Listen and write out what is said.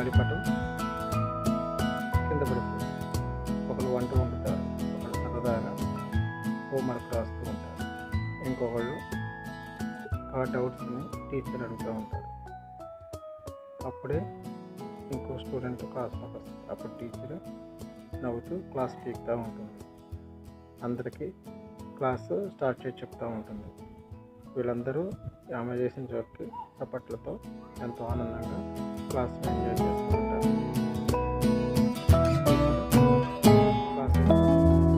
గాలిపటం కింద పడిపోతుంది. ఒకళ్ళు వంట వండుతారు, ఒకళ్ళు సరదాగా హోంవర్క్ రాస్తూ ఉంటారు, ఇంకొకళ్ళు ఆ డౌట్స్ని టీచర్ అడుగుతూ ఉంటారు. అప్పుడే ఇంకో స్టూడెంట్ క్లాస్లోకి వస్తుంది. అప్పుడు టీచర్ నవ్వుతూ క్లాస్ పీకుతూ ఉంటుంది. అందరికీ క్లాసు స్టార్ట్ చేసి చెప్తూ ఉంటుంది. వీళ్ళందరూ ఆమె చేసిన జోక్కి చప్పట్లతో ఎంతో ఆనందంగా క్లాస్ ఎంజాయ్